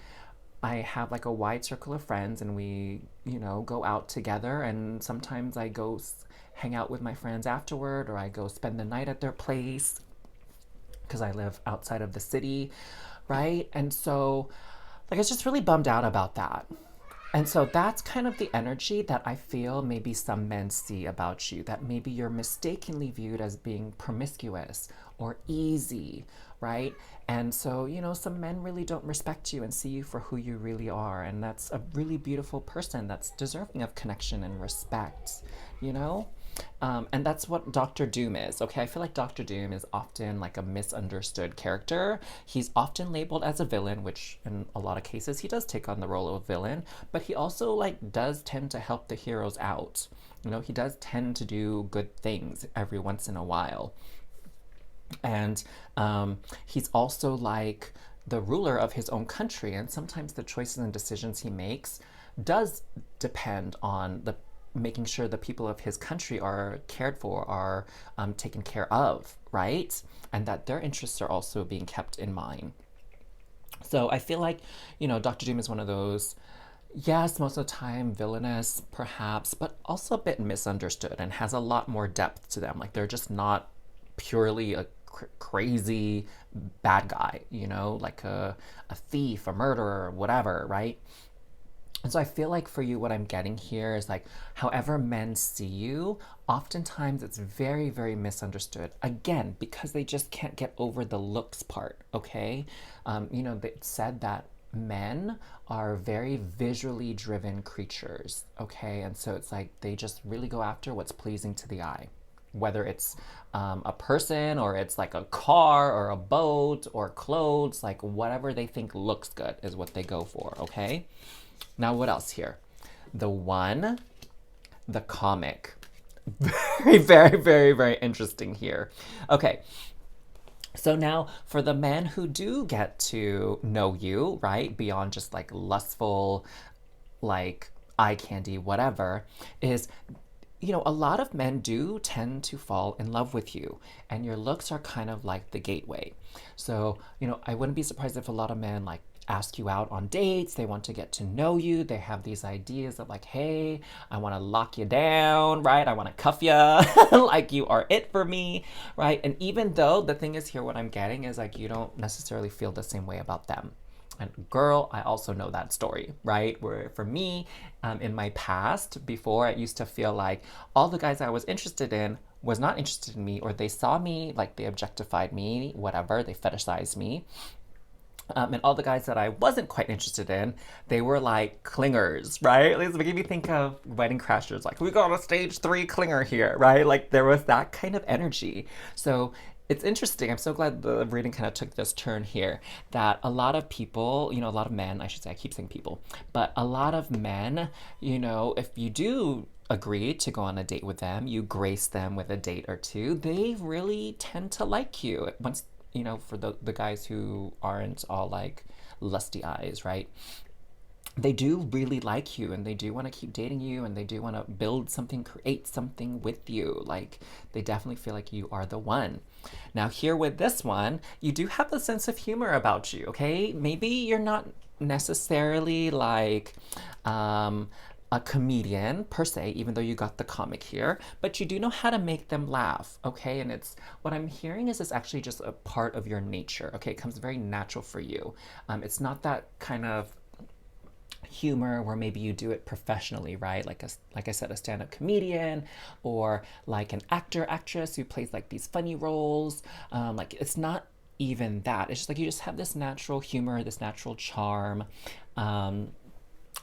I have like a wide circle of friends and we, go out together. And sometimes I go hang out with my friends afterward or I go spend the night at their place because I live outside of the city, right? And so, like, I was just really bummed out about that. And so that's kind of the energy that I feel maybe some men see about you, that maybe you're mistakenly viewed as being promiscuous or easy, right? And so, some men really don't respect you and see you for who you really are. And that's a really beautiful person that's deserving of connection and respect, you know? And that's what Doctor Doom is. Okay, I feel like Doctor Doom is often like a misunderstood character. He's often labeled as a villain, which in a lot of cases he does take on the role of a villain, but he also like does tend to help the heroes out. He does tend to do good things every once in a while. And he's also like the ruler of his own country, and sometimes the choices and decisions he makes does depend on the making sure the people of his country are cared for, are taken care of, right? And that their interests are also being kept in mind. So I feel like, Dr. Doom is one of those, yes, most of the time villainous, perhaps, but also a bit misunderstood and has a lot more depth to them. Like they're just not purely a crazy bad guy, like a thief, a murderer, whatever, right? And so I feel like for you, what I'm getting here is like, however men see you, oftentimes it's very, very misunderstood. Again, because they just can't get over the looks part, okay? They said that men are very visually driven creatures, okay? And so it's like they just really go after what's pleasing to the eye, whether it's a person or it's like a car or a boat or clothes, like whatever they think looks good is what they go for, okay? Now, what else here? The one, the comic. Very, very, very, very interesting here. Okay, so now for the men who do get to know you, right, beyond just like lustful, like eye candy, whatever, is a lot of men do tend to fall in love with you, and your looks are kind of like the gateway. So, I wouldn't be surprised if a lot of men like ask you out on dates. They want to get to know you. They have these ideas of like, hey, I want to lock you down, right? I want to cuff you, like you are it for me, right? And even though the thing is here, what I'm getting is like you don't necessarily feel the same way about them. And girl, I also know that story, right? Where for me, in my past, before, I used to feel like all the guys I was interested in was not interested in me, or they saw me, like they objectified me, whatever, they fetishized me. And all the guys that I wasn't quite interested in, they were like clingers, right? Like, it's making me think of Wedding Crashers, like, we got a stage 3 clinger here, right? Like, there was that kind of energy. So it's interesting. I'm so glad the reading kind of took this turn here that a lot of people, a lot of men, I should say, I keep saying people, but a lot of men, if you do agree to go on a date with them, you grace them with a date or two, they really tend to like you. Once for the guys who aren't all like lusty eyes, right? They do really like you, and they do want to keep dating you, and they do want to build something, create something with you. Like, they definitely feel like you are the one. Now, here with this one, you do have a sense of humor about you, okay? Maybe you're not necessarily like a comedian per se, even though you got the comic here, but you do know how to make them laugh, okay? And it's what I'm hearing is it's actually just a part of your nature, okay? It comes very natural for you. It's not that kind of humor where maybe you do it professionally, right? Like I said, a stand-up comedian, or like an actor, actress who plays like these funny roles. Like, it's not even that. It's just like you just have this natural humor, this natural charm.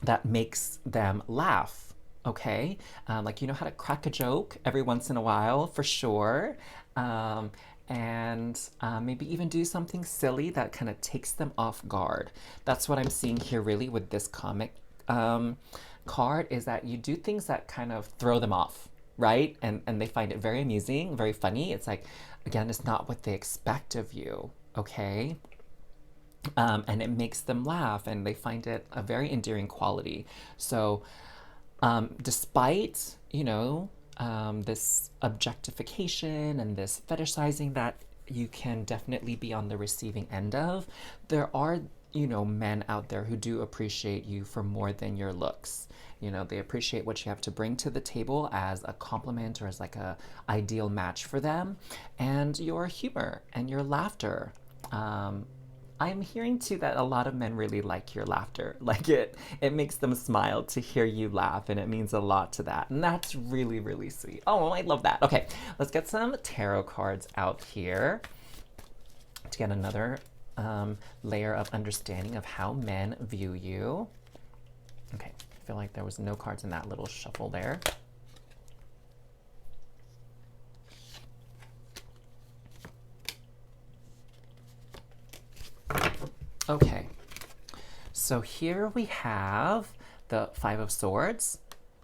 That makes them laugh, okay? Like, you know how to crack a joke every once in a while, for sure. And maybe even do something silly that kind of takes them off guard. That's what I'm seeing here really with this comic card, is that you do things that kind of throw them off, right? And they find it very amusing, very funny. It's like, again, it's not what they expect of you, okay? And it makes them laugh, and they find it a very endearing quality. So, despite, this objectification and this fetishizing that you can definitely be on the receiving end of, there are, men out there who do appreciate you for more than your looks. They appreciate what you have to bring to the table as a compliment or as like a ideal match for them, and your humor and your laughter. I'm hearing too that a lot of men really like your laughter. Like, it makes them smile to hear you laugh, and it means a lot to that. And that's really, really sweet. Oh, I love that. Okay, let's get some tarot cards out here to get another layer of understanding of how men view you. Okay, I feel like there was no cards in that little shuffle there. Okay, so here we have the Five of Swords,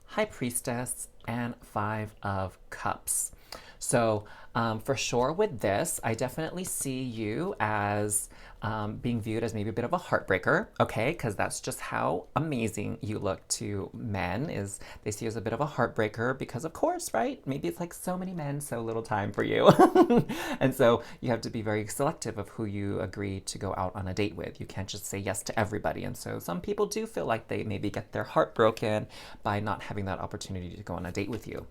High Priestess, and Five of Cups. So for sure with this, I definitely see you as being viewed as maybe a bit of a heartbreaker, okay? Because that's just how amazing you look to men, is they see you as a bit of a heartbreaker because, of course, right? Maybe it's like so many men, so little time for you. And so you have to be very selective of who you agree to go out on a date with. You can't just say yes to everybody. And so some people do feel like they maybe get their heart broken by not having that opportunity to go on a date with you.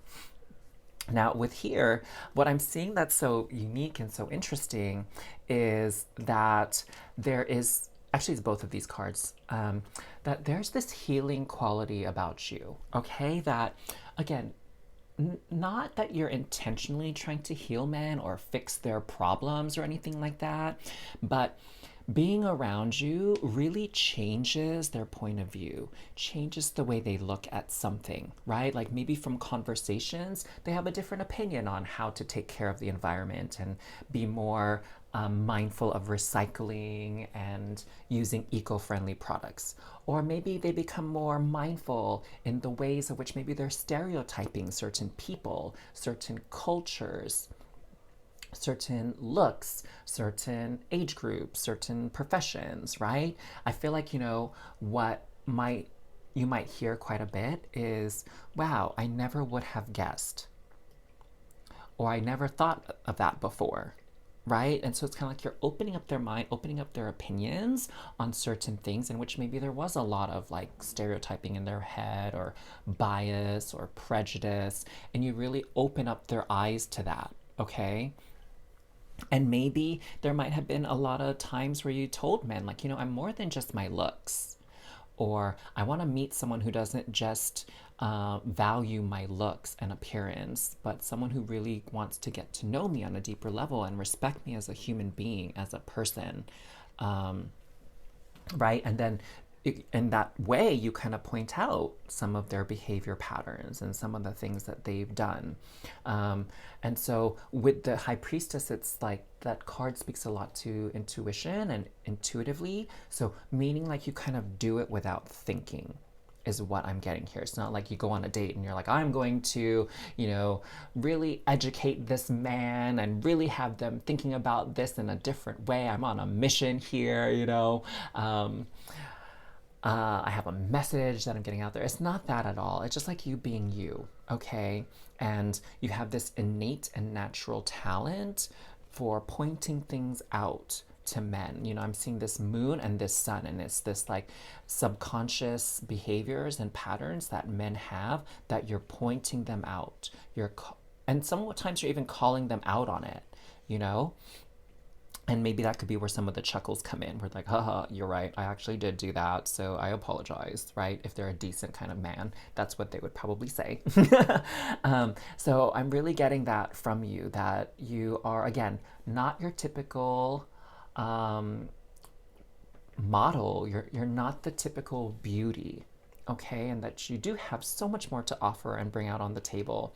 Now, with here, what I'm seeing that's so unique and so interesting is that there is actually it's both of these cards, that there's this healing quality about you, okay? That, again, not that you're intentionally trying to heal men or fix their problems or anything like that, but being around you really changes their point of view, changes the way they look at something, right? Like maybe from conversations, they have a different opinion on how to take care of the environment and be more mindful of recycling and using eco friendly products. Or maybe they become more mindful in the ways in which maybe they're stereotyping certain people, certain cultures, certain looks, certain age groups, certain professions, right? I feel like, what might you might hear quite a bit is, wow, I never would have guessed, or I never thought of that before, right? And so it's kind of like you're opening up their mind, opening up their opinions on certain things in which maybe there was a lot of like stereotyping in their head or bias or prejudice, and you really open up their eyes to that, okay? And maybe there might have been a lot of times where you told men, like, I'm more than just my looks. Or I want to meet someone who doesn't just value my looks and appearance, but someone who really wants to get to know me on a deeper level and respect me as a human being, as a person. Right? And then in that way, you kind of point out some of their behavior patterns and some of the things that they've done. And so with the High Priestess, it's like that card speaks a lot to intuition and intuitively. So meaning like you kind of do it without thinking is what I'm getting here. It's not like you go on a date and you're like, I'm going to, really educate this man and really have them thinking about this in a different way. I'm on a mission here. I have a message that I'm getting out there. It's not that at all. It's just like you being you, okay? And you have this innate and natural talent for pointing things out to men. I'm seeing this moon and this sun, and it's this like subconscious behaviors and patterns that men have that you're pointing them out. And sometimes you're even calling them out on it, you know? And maybe that could be where some of the chuckles come in. We're like, haha, you're right. I actually did do that. So I apologize, right? If they're a decent kind of man, that's what they would probably say. So I'm really getting that from you, that you are, again, not your typical model. You're not the typical beauty. Okay, and that you do have so much more to offer and bring out on the table.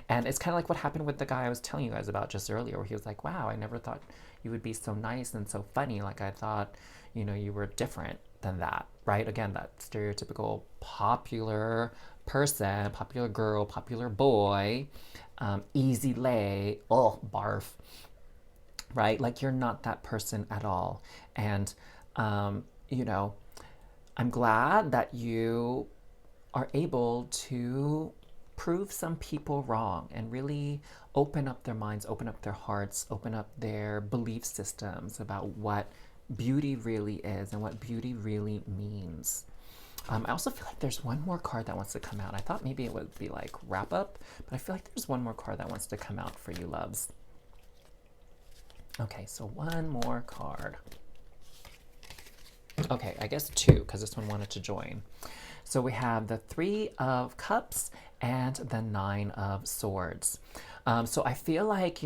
And it's kind of like what happened with the guy I was telling you guys about just earlier, where he was like, wow, I never thought you would be so nice and so funny. Like, I thought, you were different than that, right? Again, that stereotypical popular person, popular girl, popular boy, easy lay, oh, barf, right? Like, you're not that person at all. And, I'm glad that you are able to prove some people wrong and really open up their minds, open up their hearts, open up their belief systems about what beauty really is and what beauty really means. I also feel like there's one more card that wants to come out. I thought maybe it would be like wrap up, but I feel like there's one more card that wants to come out for you, loves. Okay, so one more card. Okay, I guess two, because this one wanted to join. So we have the Three of Cups and the Nine of Swords. So I feel like,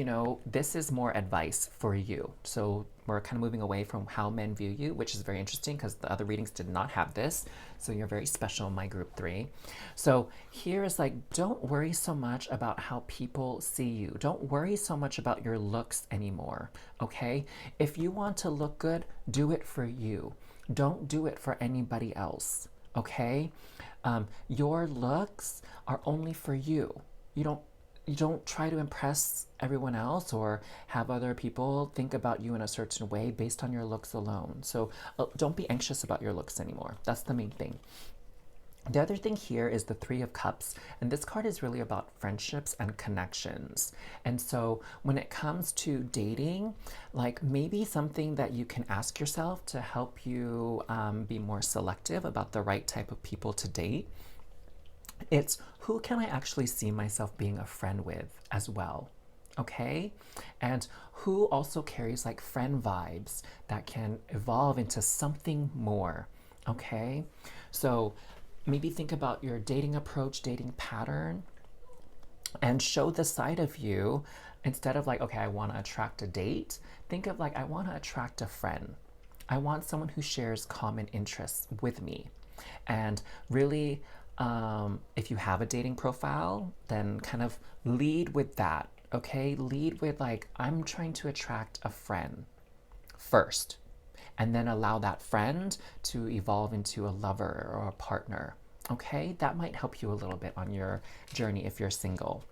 this is more advice for you. So we're kind of moving away from how men view you, which is very interesting because the other readings did not have this. So you're very special in my group 3. So here is like, don't worry so much about how people see you. Don't worry so much about your looks anymore, okay? If you want to look good, do it for you. Don't do it for anybody else, okay? Your looks are only for you. You don't try to impress everyone else or have other people think about you in a certain way based on your looks alone. So don't be anxious about your looks anymore. That's the main thing. The other thing here is the Three of Cups, and this card is really about friendships and connections. And so when it comes to dating, like maybe something that you can ask yourself to help you be more selective about the right type of people to date, it's who can I actually see myself being a friend with as well? okay? And who also carries like friend vibes that can evolve into something more, okay? So maybe think about your dating approach, dating pattern, and show the side of you instead of like, okay, I want to attract a date. Think of like, I want to attract a friend. I want someone who shares common interests with me. And really, if you have a dating profile, then kind of lead with that, okay? Lead with like, I'm trying to attract a friend first, and then allow that friend to evolve into a lover or a partner, okay? That might help you a little bit on your journey if you're single.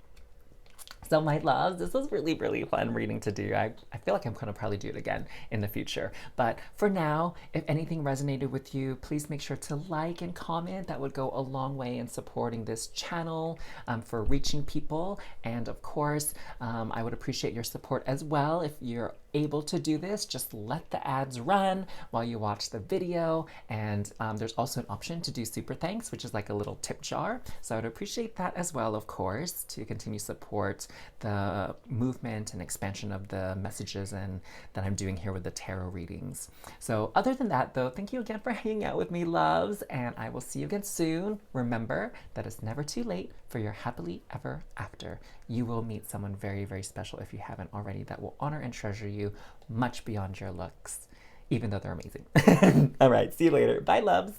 So, my loves, this was really, really fun reading to do. I feel like I'm going to probably do it again in the future. But for now, if anything resonated with you, please make sure to like and comment. That would go a long way in supporting this channel for reaching people. And of course, I would appreciate your support as well. If you're able to do this, just let the ads run while you watch the video. And there's also an option to do super thanks, which is like a little tip jar. So I would appreciate that as well, of course, to continue support the movement and expansion of the messages and that I'm doing here with the tarot readings. So other than that though, thank you again for hanging out with me, loves, and I will see you again soon. Remember that it's never too late for your happily ever after. You will meet someone very, very special if you haven't already that will honor and treasure you much beyond your looks, even though they're amazing. All right, see you later. Bye, loves.